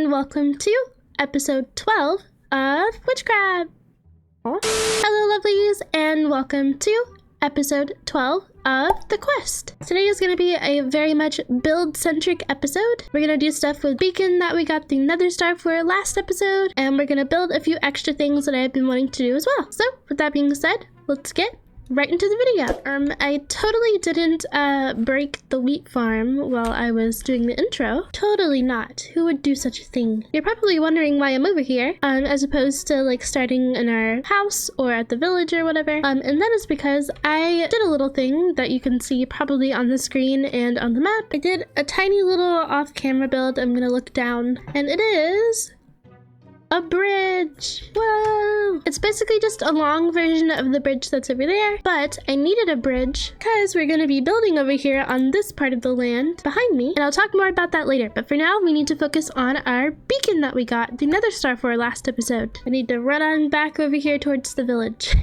Welcome to episode 12 of Witchcraft. Hello lovelies, and welcome to episode 12 of the quest. Today is going to be a very much build-centric episode. We're going to do stuff with Beacon that we got the Nether Star for last episode, and we're going to build a few extra things that I've been wanting to do as well. So with that being said, let's get right into the video. I totally didn't break the wheat farm while I was doing the intro. Totally not. Who would do such a thing? You're probably wondering why I'm over here, as opposed to like starting in our house or at the village or whatever. And that is because I did a little thing that you can see probably on the screen and on the map. I did a tiny little off-camera build. I'm gonna look down, and it is a bridge. Whoa! It's basically just a long version of the bridge that's over there, but I needed a bridge because we're going to be building over here on this part of the land behind me, and I'll talk more about that later. But for now, we need to focus on our beacon that we got the Nether Star for last episode. I need to run on back over here towards the village.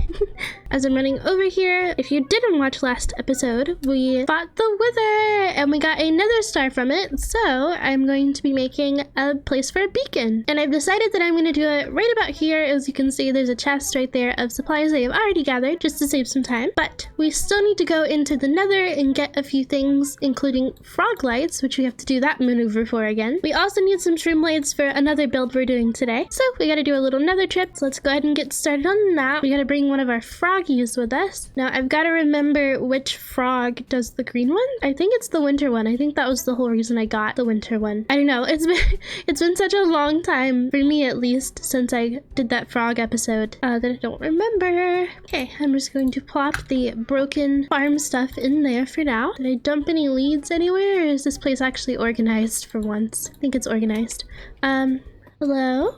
As I'm running over here, if you didn't watch last episode, we fought the Wither and we got a Nether Star from it, so I'm going to be making a place for a beacon. And I've decided that I'm going to do it right about here. As you can see, there's a chest right there of supplies I have already gathered just to save some time, but we still need to go into the nether and get a few things, including frog lights, which we have to do that maneuver for again. We also need some shroom blades for another build we're doing today, so we gotta do a little nether trip. So let's go ahead and get started on that. We gotta bring one of our froggies with us. Now I've got to remember which frog does the green one. I think it's the winter one. I think that was the whole reason I got the winter one. I don't know, it's been such a long time, for me at least, since I did that frog episode that I don't remember. Okay, I'm just going to plop the broken farm stuff in there for now. Did I dump any leads anywhere, or is this place actually organized for once? I think it's organized. Hello?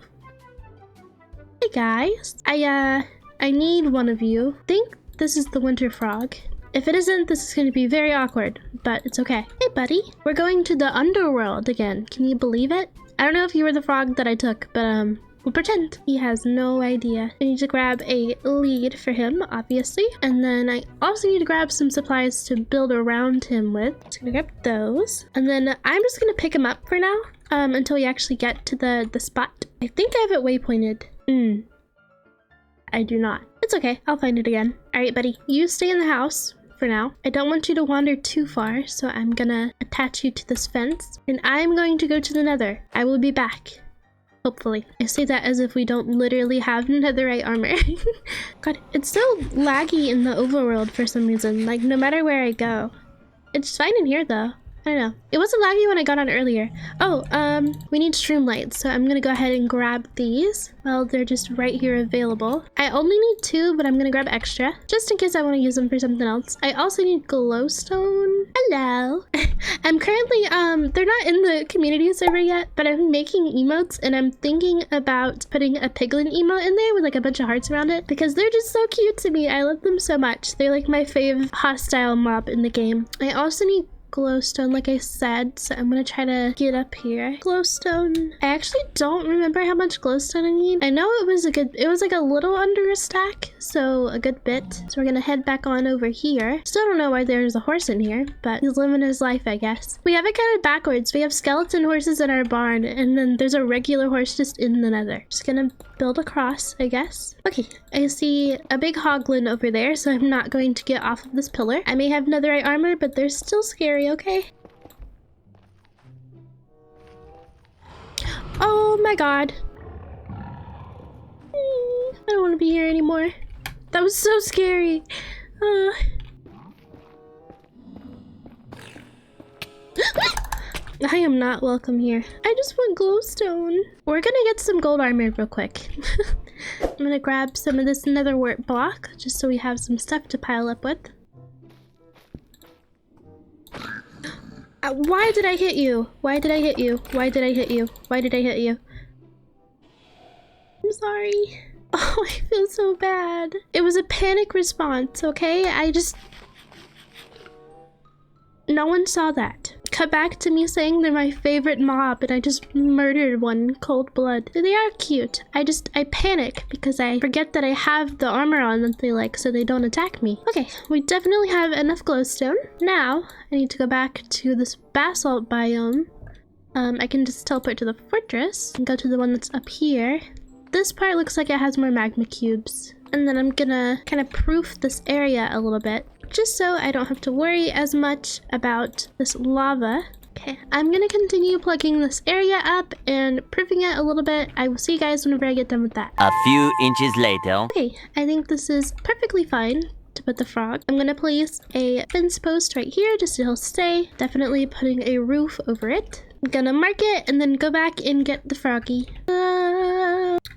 Hey guys. I need one of you. I think this is the winter frog. If it isn't, this is going to be very awkward, but it's okay. Hey buddy. We're going to the underworld again. Can you believe it? I don't know if you were the frog that I took, but we'll pretend. He has no idea. I need to grab a lead for him, obviously. And then I also need to grab some supplies to build around him with. Just gonna grab those. And then I'm just gonna pick him up for now, until we actually get to the spot. I think I have it waypointed. I do not. It's okay, I'll find it again. All right, buddy, you stay in the house for now. I don't want you to wander too far, so I'm gonna attach you to this fence, and I'm going to go to the nether. I will be back. Hopefully. I say that as if we don't literally have netherite armor. God, it's so laggy in the overworld for some reason. Like, no matter where I go. It's fine in here, though. I don't know. It wasn't laggy when I got on earlier. Oh, we need shroom lights, so I'm gonna go ahead and grab these. Well, they're just right here available. I only need 2, but I'm gonna grab extra, just in case I want to use them for something else. I also need glowstone. Hello. I'm currently, they're not in the community server yet, but I'm making emotes, and I'm thinking about putting a piglin emote in there with like a bunch of hearts around it, because they're just so cute to me. I love them so much. They're like my fave hostile mob in the game. I also need glowstone, like I said, so I'm gonna try to get up here. Glowstone. I actually don't remember how much glowstone I need. I know it was like a little under a stack, so a good bit. So we're gonna head back on over here. Still don't know why there's a horse in here, but he's living his life, I guess. We have it kind of backwards. We have skeleton horses in our barn, and then there's a regular horse just in the nether. Just gonna build across, I guess. Okay, I see a big hoglin over there, so I'm not going to get off of this pillar. I may have netherite armor, but they're still scary. Okay. Oh my god. I don't want to be here anymore. That was so scary. I am not welcome here. I just want glowstone. We're gonna get some gold armor real quick. I'm gonna grab some of this nether wart block just so we have some stuff to pile up with. Why did I hit you? Why did I hit you? Why did I hit you? Why did I hit you? I'm sorry. Oh, I feel so bad. It was a panic response, okay? No one saw that. cut back to me saying they're my favorite mob and I just murdered one in cold blood. They are cute. I panic because I forget that I have the armor on that they like so they don't attack me. Okay, we definitely have enough glowstone. Now, I need to go back to this basalt biome. I can just teleport to the fortress and go to the one that's up here. This part looks like it has more magma cubes. And then I'm gonna kind of proof this area a little bit, just so I don't have to worry as much about this lava. Okay, I'm gonna continue plugging this area up and proofing it a little bit. I will see you guys whenever I get done with that. A few inches later. Okay, I think this is perfectly fine to put the frog. I'm gonna place a fence post right here just so he'll stay. Definitely putting a roof over it. I'm gonna mark it and then go back and get the froggy.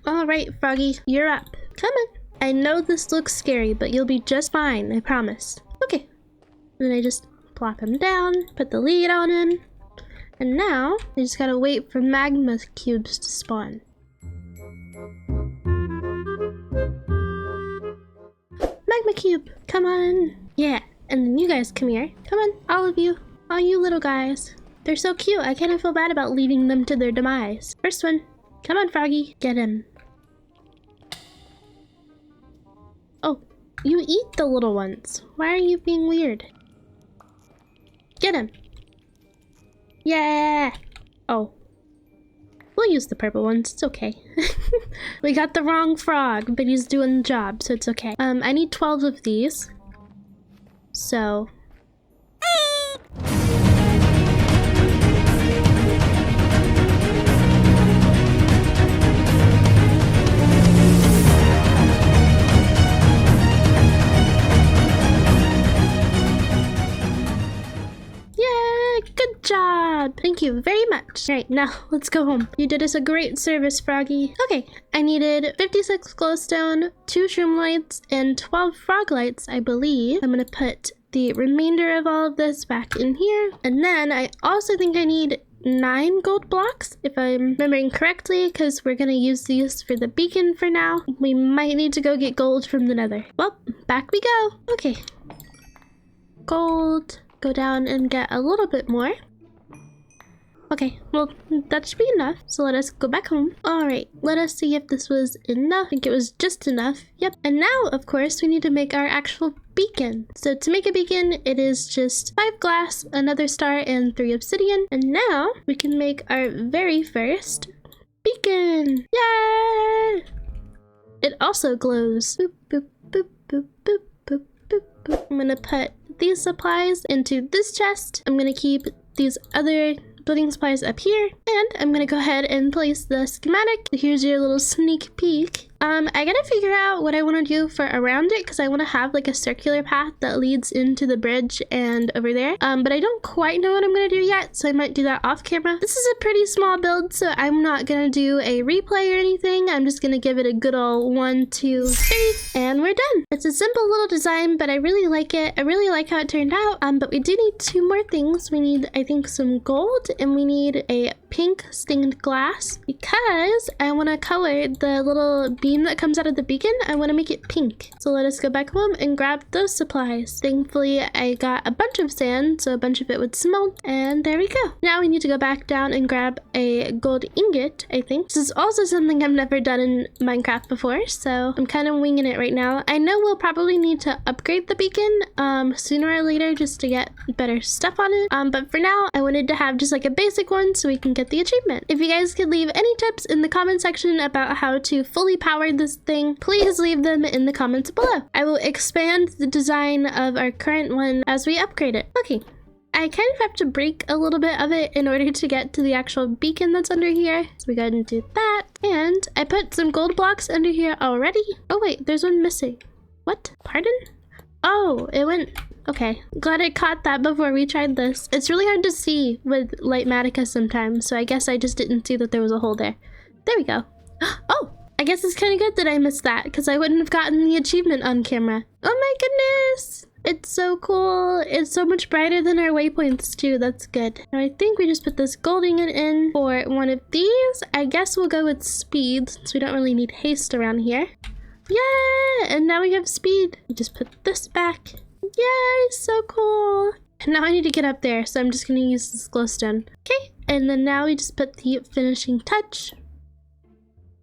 Alright, froggy, you're up. Come on. I know this looks scary, but you'll be just fine, I promise. Okay. Then I just plop him down, put the lead on him, and now I just gotta wait for magma cubes to spawn. Magma cube, come on. Yeah, and then you guys come here. Come on, all of you. All you little guys. They're so cute, I kind of feel bad about leaving them to their demise. First one. Come on, froggy. Get him. Oh, you eat the little ones. Why are you being weird? Get him. Yeah. Oh. We'll use the purple ones. It's okay. We got the wrong frog, but he's doing the job, so it's okay. I need 12 of these. So... good job! Thank you very much. Alright, now let's go home. You did us a great service, Froggy. Okay, I needed 56 glowstone, 2 shroom lights, and 12 frog lights, I believe. I'm gonna put the remainder of all of this back in here. And then I also think I need 9 gold blocks, if I'm remembering correctly, because we're gonna use these for the beacon for now. We might need to go get gold from the nether. Well, back we go. Okay. Gold. Go down and get a little bit more. Okay, well, that should be enough. So let us go back home. All right, let us see if this was enough. I think it was just enough. Yep. And now, of course, we need to make our actual beacon. So to make a beacon, it is just 5 glass, another star, and 3 obsidian. And now we can make our very first beacon. Yay! It also glows. Boop, boop, boop, boop, boop, boop, boop, boop. I'm gonna put these supplies into this chest. I'm gonna keep these other building supplies up here, and I'm gonna go ahead and place the schematic. Here's your little sneak peek. I gotta figure out what I want to do for around it, because I want to have like a circular path that leads into the bridge and over there, but I don't quite know what I'm gonna do yet, so I might do that off camera. This is a pretty small build, so I'm not gonna do a replay or anything. I'm just gonna give it a good old 1, 2, 3, and we're done. It's a simple little design, but I really like it. I really like how it turned out, but we do need 2 more things. We need, I think, some gold, and we need a pink stained glass, because I want to color the little beam that comes out of the beacon. I want to make it pink. So let us go back home and grab those supplies. Thankfully, I got a bunch of sand, so a bunch of it would smelt, and there we go. Now we need to go back down and grab a gold ingot, I think. This is also something I've never done in Minecraft before, so I'm kind of winging it right now. I know we'll probably need to upgrade the beacon sooner or later just to get better stuff on it, but for now, I wanted to have just like a basic one so we can get the achievement. If you guys could leave any tips in the comment section about how to fully power this thing, please leave them in the comments below. I will expand the design of our current one as we upgrade it. Okay, I kind of have to break a little bit of it in order to get to the actual beacon that's under here. So we go ahead and do that. And I put some gold blocks under here already. Oh wait, there's one missing. What? Pardon? Oh, it went... Okay, glad I caught that before we tried this. It's really hard to see with Lightmatica sometimes, so I guess I just didn't see that there was a hole there. There we go. Oh, I guess it's kind of good that I missed that, because I wouldn't have gotten the achievement on camera. Oh my goodness! It's so cool. It's so much brighter than our waypoints too. That's good. Now I think we just put this gold ingot in for one of these. I guess we'll go with speed, since we don't really need haste around here. Yeah, and now we have speed. We just put this back. Yay, so cool. Now I need to get up there, so I'm just gonna use this glowstone. Okay, and then now we just put the finishing touch.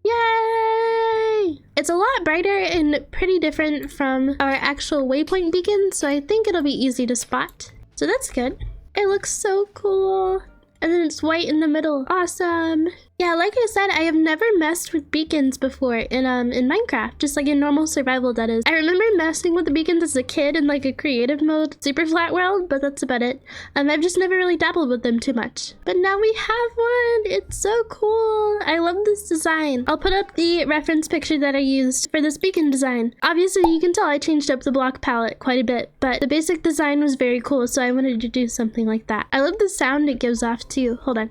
Yay! It's a lot brighter and pretty different from our actual waypoint beacon, so I think it'll be easy to spot. So that's good. It looks so cool. And then it's white in the middle. Awesome. Yeah, like I said, I have never messed with beacons before in Minecraft, just like in normal survival, that is. I remember messing with the beacons as a kid in like a creative mode, super flat world, but that's about it. I've just never really dabbled with them too much. But now we have one. It's so cool. I love this design. I'll put up the reference picture that I used for this beacon design. Obviously, you can tell I changed up the block palette quite a bit, but the basic design was very cool, so I wanted to do something like that. I love the sound it gives off too. Hold on.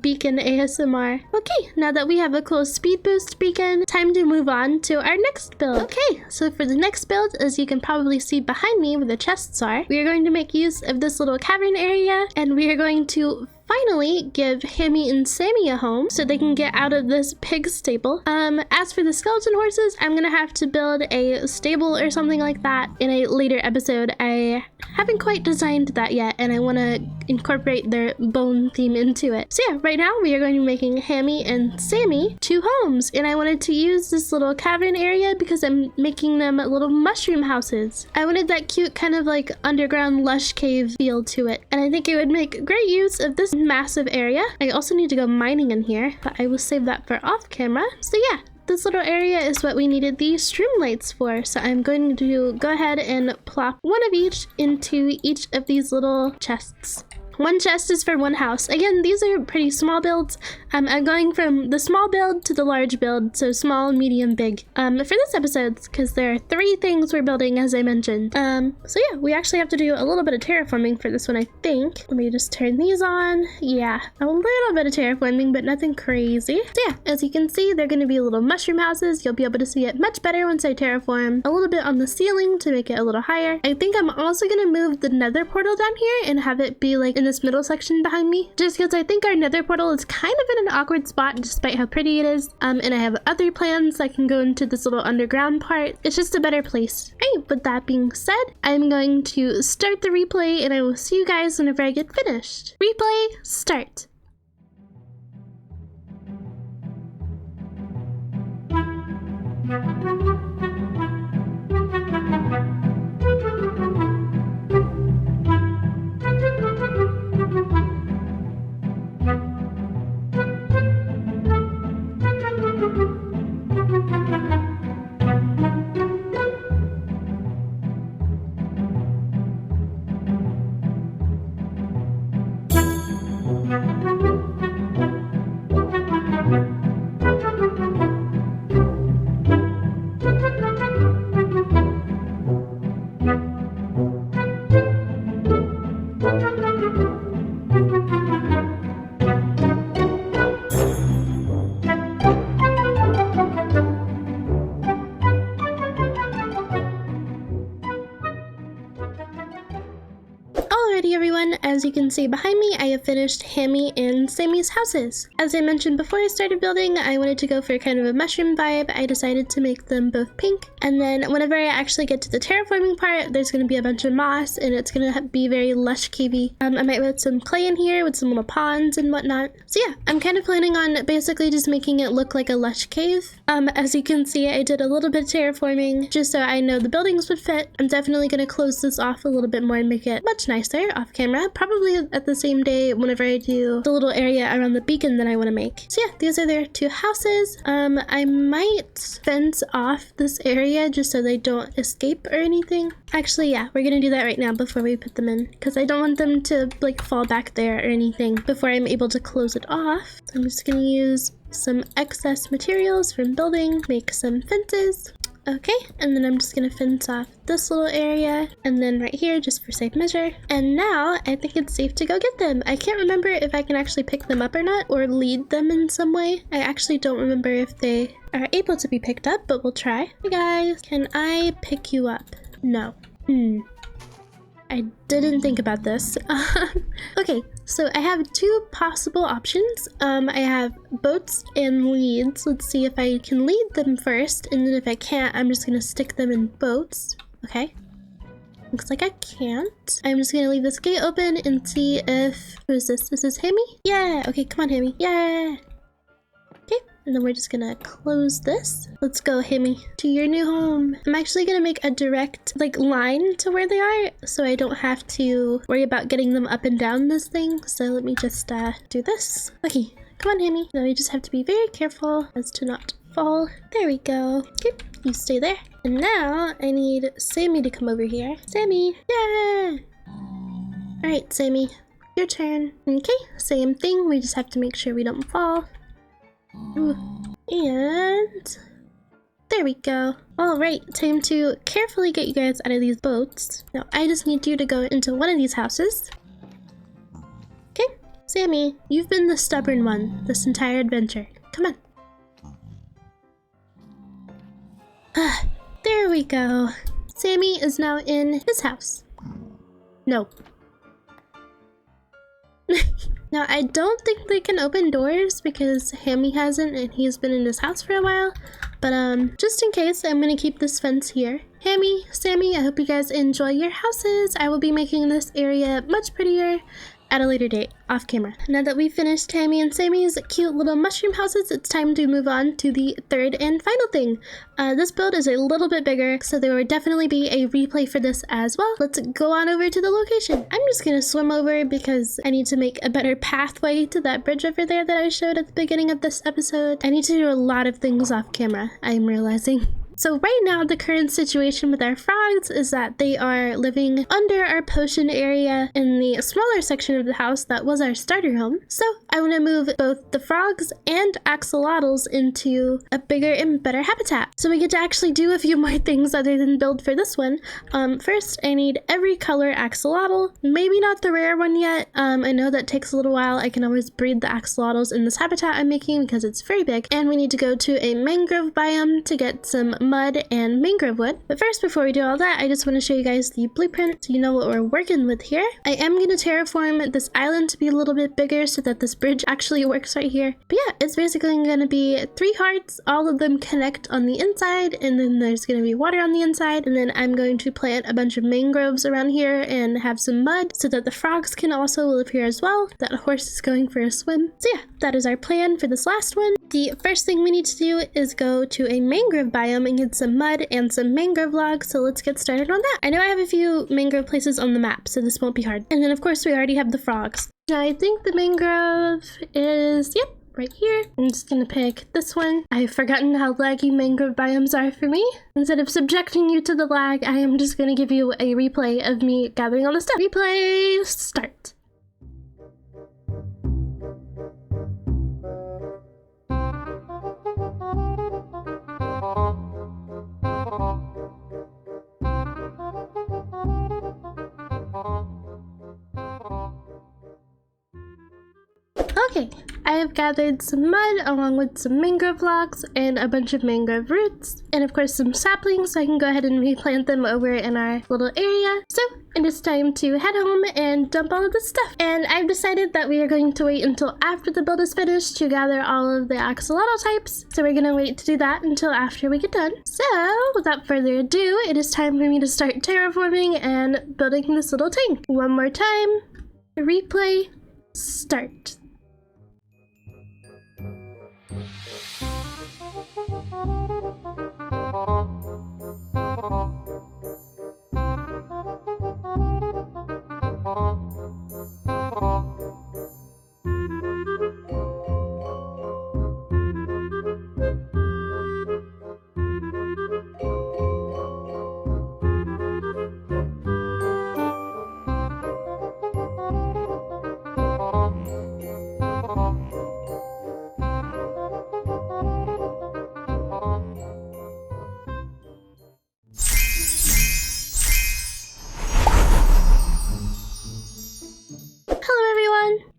Beacon ASMR. Okay, now that we have a cool speed boost beacon, time to move on to our next build. Okay, so for the next build, as you can probably see behind me where the chests are, we are going to make use of this little cavern area, and we are going to finally give Hammy and Sammy a home so they can get out of this pig stable. As for the skeleton horses, I'm gonna have to build a stable or something like that in a later episode. I haven't quite designed that yet, and I want to incorporate their bone theme into it. So yeah, right now we are going to be making Hammy and Sammy 2 homes, and I wanted to use this little cavern area because I'm making them little mushroom houses. I wanted that cute kind of like underground lush cave feel to it, and I think it would make great use of this massive area. I also need to go mining in here, but I will save that for off camera. So yeah, this little area is what we needed the streamlights for. So I'm going to go ahead and plop one of each into each of these little chests. One chest is for one house. Again, these are pretty small builds. I'm going from the small build to the large build, so small, medium, big. For this episode, because there are 3 things we're building, as I mentioned. So yeah, we actually have to do a little bit of terraforming for this one, I think. Let me just turn these on. Yeah, a little bit of terraforming, but nothing crazy. So yeah, as you can see, they're going to be little mushroom houses. You'll be able to see it much better once I terraform a little bit on the ceiling to make it a little higher. I think I'm also going to move the nether portal down here and have it be like in this middle section behind me, just because I think our nether portal is kind of in an awkward spot despite how pretty it is. And I have other plans that can go into this little underground part. It's just a better place. Hey, with that being said, I'm going to start the replay and I will see you guys whenever I get finished. Replay start. Everyone, as you can see behind me, I have finished Hammy and Sammy's houses. As I mentioned before I started building, I wanted to go for kind of a mushroom vibe. I decided to make them both pink, and then whenever I actually get to the terraforming part, there's going to be a bunch of moss and it's going to be very lush cavey. I might put some clay in here with some little ponds and whatnot. So yeah, I'm kind of planning on basically just making it look like a lush cave. As you can see, I did a little bit of terraforming just so I know the buildings would fit. I'm definitely going to close this off a little bit more and make it much nicer off camera, probably at the same day whenever I do the little area around the beacon that I want to make. So yeah, these are their 2 houses. I might fence off this area just so they don't escape or anything. Actually, yeah, we're gonna do that right now before we put them in, because I don't want them to like fall back there or anything before I'm able to close it off. So I'm just gonna use some excess materials from building, make some fences. Okay, and then I'm just gonna fence off this little area and then right here just for safe measure. And now I think it's safe to go get them. I can't remember if I can actually pick them up or not, or lead them in some way. I actually don't remember if they are able to be picked up, but we'll try. Hey guys, can I pick you up? No. I didn't think about this. Okay, so I have 2 possible options. I have boats and leads. Let's see if I can lead them first, and then if I can't, I'm just gonna stick them in boats. Okay, Looks like I can't. I'm just gonna leave this gate open and see if... Who is this? This is Hammy? Yeah! Okay, come on, Hammy. Yeah! Okay, and then we're just gonna close this. Let's go, Hammy, to your new home. I'm actually gonna make a direct, like, line to where they are, so I don't have to worry about getting them up and down this thing. So let me just do this. Okay, come on, Hammy. Now we just have to be very careful as to not fall. There we go. Okay, you stay there. And now I need Sammy to come over here. Sammy, yeah! Alright, Sammy, your turn. Okay, same thing. We just have to make sure we don't fall. Ooh. And there we go. All right, time to carefully get you guys out of these boats. Now I just need you to go into one of these houses. Okay, Sammy, you've been the stubborn one this entire adventure. Come on. There we go. Sammy is now in his house. No. Now, I don't think they can open doors because Hammy hasn't and he's been in his house for a while. But just in case, I'm gonna keep this fence here. Hammy, Sammy, I hope you guys enjoy your houses. I will be making this area much prettier at a later date, off camera. Now that we've finished Hammy and Sammy's cute little mushroom houses, it's time to move on to the third and final thing. This build is a little bit bigger, so there will definitely be a replay for this as well. Let's go on over to the location. I'm just gonna swim over because I need to make a better pathway to that bridge over there that I showed at the beginning of this episode. I need to do a lot of things off camera, I'm realizing. So right now, the current situation with our frogs is that they are living under our potion area in the smaller section of the house that was our starter home. So I want to move both the frogs and axolotls into a bigger and better habitat. So we get to actually do a few more things other than build for this one. First, I need every color axolotl. Maybe not the rare one yet. I know that takes a little while. I can always breed the axolotls in this habitat I'm making because it's very big. And we need to go to a mangrove biome to get some mud and mangrove wood. But first, before we do all that, I just want to show you guys the blueprint so you know what we're working with here. I am going to terraform this island to be a little bit bigger so that this bridge actually works right here. But yeah, it's basically going to be 3 hearts. All of them connect on the inside, and then there's going to be water on the inside. And then I'm going to plant a bunch of mangroves around here and have some mud so that the frogs can also live here as well. That horse is going for a swim. So yeah, that is our plan for this last one. The first thing we need to do is go to a mangrove biome and get some mud and some mangrove logs, so let's get started on that. I know I have a few mangrove places on the map, so this won't be hard. And then of course we already have the frogs. Now I think the mangrove is, yep, right here. I'm just gonna pick this one. I've forgotten how laggy mangrove biomes are for me. Instead of subjecting you to the lag, I am just gonna give you a replay of me gathering all the stuff. Replay, start. Okay, I have gathered some mud along with some mangrove logs and a bunch of mangrove roots, and of course some saplings, so I can go ahead and replant them over in our little area. So it is time to head home and dump all of this stuff. And I've decided that we are going to wait until after the build is finished to gather all of the axolotl types. So we're gonna wait to do that until after we get done. So without further ado, it is time for me to start terraforming and building this little tank. One more time, replay, start.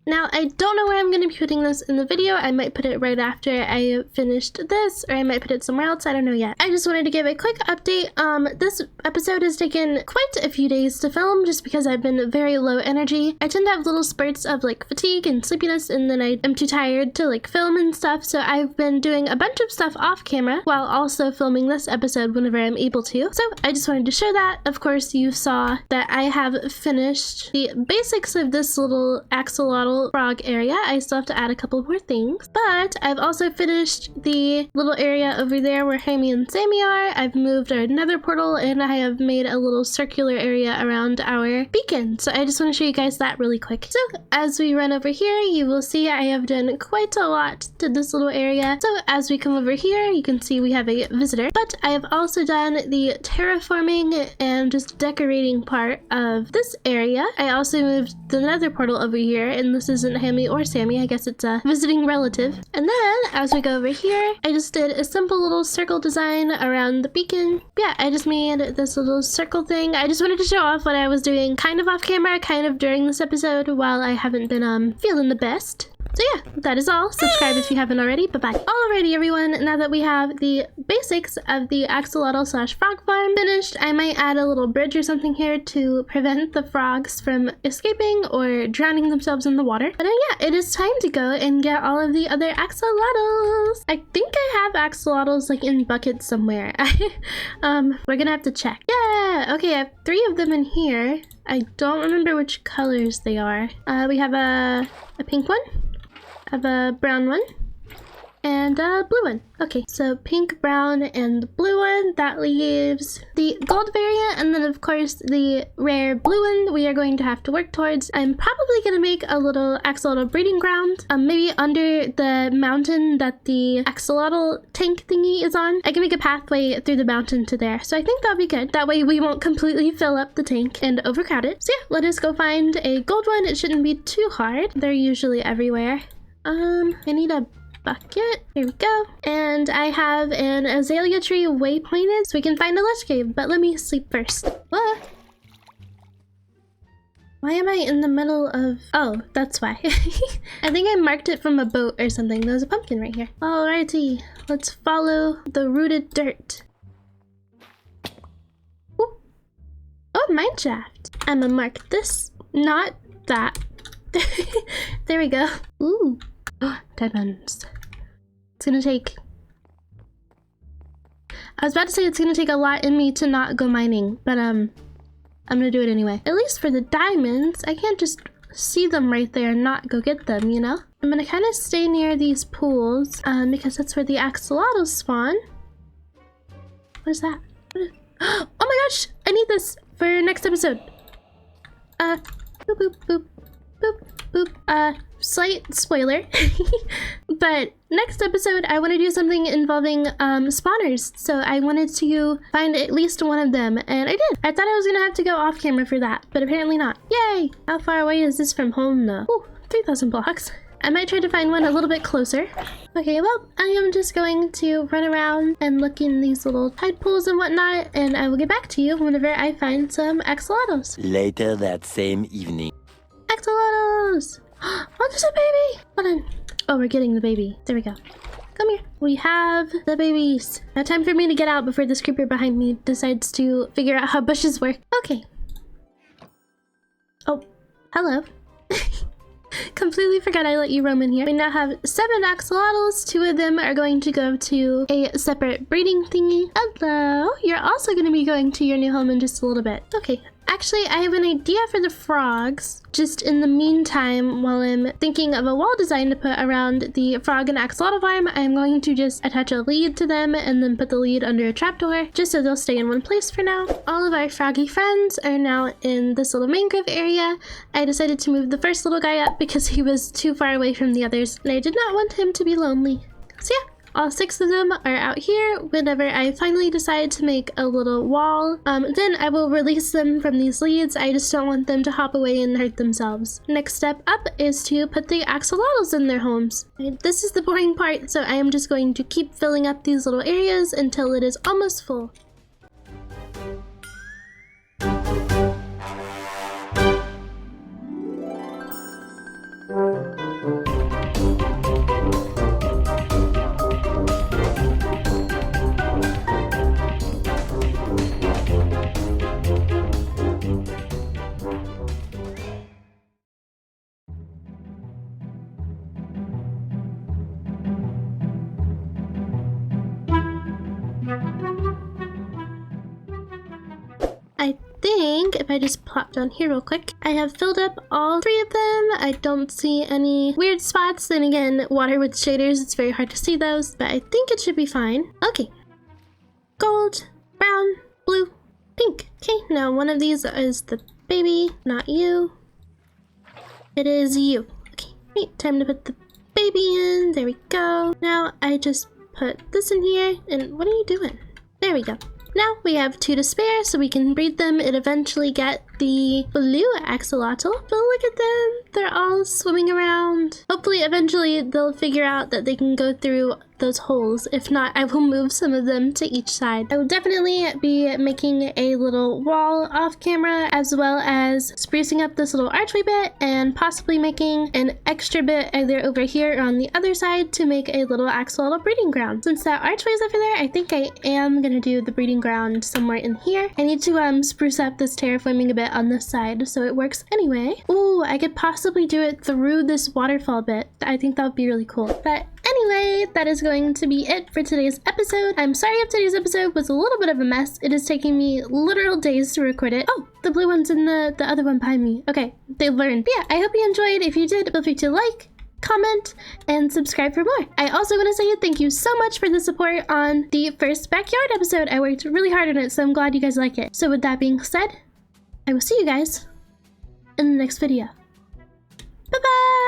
Now, I don't know where I'm going to be putting this in the video. I might put it right after I finished this, or I might put it somewhere else. I don't know yet. I just wanted to give a quick update. This episode has taken quite a few days to film just because I've been very low energy. I tend to have little spurts of like fatigue and sleepiness, and then I am too tired to like film and stuff. So I've been doing a bunch of stuff off camera while also filming this episode whenever I'm able to. So I just wanted to show that. Of course, you saw that I have finished the basics of this little axolotl frog area. I still have to add a couple more things, but I've also finished the little area over there where Hammy and Sammy are. I've moved our nether portal, and I have made a little circular area around our beacon. So I just want to show you guys that really quick. So as we run over here, you will see I have done quite a lot to this little area. So as we come over here, you can see we have a visitor, but I have also done the terraforming and just decorating part of this area. I also moved the nether portal over here, and this isn't Hammy or Sammy. I guess it's a visiting relative. And then as we go over here, I just did a simple little circle design around the beacon. Yeah, I just made this little circle thing. I just wanted to show off what I was doing kind of off camera, kind of during this episode while I haven't been feeling the best. So yeah, that is all. Subscribe if you haven't already. Bye-bye. Alrighty, everyone. Now that we have the basics of the axolotl / frog farm finished, I might add a little bridge or something here to prevent the frogs from escaping or drowning themselves in the water. But yeah, it is time to go and get all of the other axolotls. I think I have axolotls like in buckets somewhere. We're gonna have to check. Yeah, okay, I have 3 of them in here. I don't remember which colors they are. We have a pink one. I have a brown one and a blue one. Okay, so pink, brown, and blue one. That leaves the gold variant, and then of course the rare blue one we are going to have to work towards. I'm probably gonna make a little axolotl breeding ground, maybe under the mountain that the axolotl tank thingy is on. I can make a pathway through the mountain to there, so I think that'll be good. That way we won't completely fill up the tank and overcrowd it. So yeah, let us go find a gold one. It shouldn't be too hard. They're usually everywhere. I need a bucket. Here we go. And I have an azalea tree waypointed so we can find a lich cave, but let me sleep first. What? Why am I in the middle of... Oh, that's why. I think I marked it from a boat or something. There's a pumpkin right here. Alrighty, let's follow the rooted dirt. Ooh. Oh, mine shaft. I'm gonna mark this, not that. There we go. Ooh. Diamonds. It's gonna take... I was about to say it's gonna take a lot in me to not go mining, but I'm gonna do it anyway. At least for the diamonds, I can't just see them right there and not go get them, you know? I'm gonna kind of stay near these pools, because that's where the axolotls spawn. What is that? Oh my gosh! I need this for next episode. Boop, boop, boop, boop, boop. Slight spoiler, but next episode I want to do something involving spawners, so I wanted to find at least one of them, and I did. I thought I was gonna have to go off camera for that, but apparently not. Yay! How far away is this from home though? Ooh, 3,000 blocks. I might try to find one a little bit closer. Okay, well, I am just going to run around and look in these little tide pools and whatnot, and I will get back to you whenever I find some axolotls. Later that same evening. Axolotls! Oh, there's a baby! Hold on. Oh, we're getting the baby. There we go. Come here. We have the babies. Now time for me to get out before this creeper behind me decides to figure out how bushes work. Okay. Oh, hello. Completely forgot I let you roam in here. We now have 7 axolotls. 2 of them are going to go to a separate breeding thingy. Hello. You're also going to be going to your new home in just a little bit. Okay. Actually, I have an idea for the frogs. Just in the meantime, while I'm thinking of a wall design to put around the frog and axolotl farm, I'm going to just attach a lead to them and then put the lead under a trapdoor, just so they'll stay in one place for now. All of our froggy friends are now in this little mangrove area. I decided to move the first little guy up because he was too far away from the others, and I did not want him to be lonely. So yeah. All 6 of them are out here. Whenever I finally decide to make a little wall, then I will release them from these leads. I just don't want them to hop away and hurt themselves. Next step up is to put the axolotls in their homes. This is the boring part, so I am just going to keep filling up these little areas until it is almost full. I just plop down here real quick. I have filled up all 3 of them. I don't see any weird spots. Then again, water with shaders, it's very hard to see those, but I think it should be fine. Okay. Gold, brown, blue, pink. Okay, now one of these is the baby, not you. It is you. Okay, great. Time to put the baby in. There we go. Now I just put this in here, and what are you doing? There we go. Now we have 2 to spare, so we can breed them and eventually get the blue axolotl. But look at them, they're all swimming around. Hopefully eventually they'll figure out that they can go through those holes. If not, I will move some of them to each side. I will definitely be making a little wall off camera, as well as sprucing up this little archway bit and possibly making an extra bit either over here or on the other side to make a little axolotl breeding ground. Since that archway is over there, I think I am gonna do the breeding ground somewhere in here. I need to spruce up this terraforming a bit on this side so it works anyway. Ooh, I could possibly do it through this waterfall bit. I think that would be really cool. But anyway, that is going to be it for today's episode. I'm sorry if today's episode was a little bit of a mess. It is taking me literal days to record it. Oh, the blue one's in the other one behind me. Okay, they learned. But yeah, I hope you enjoyed. If you did, feel free to like, comment, and subscribe for more. I also want to say thank you so much for the support on the first backyard episode. I worked really hard on it, so I'm glad you guys like it. So with that being said, I will see you guys in the next video. Bye-bye!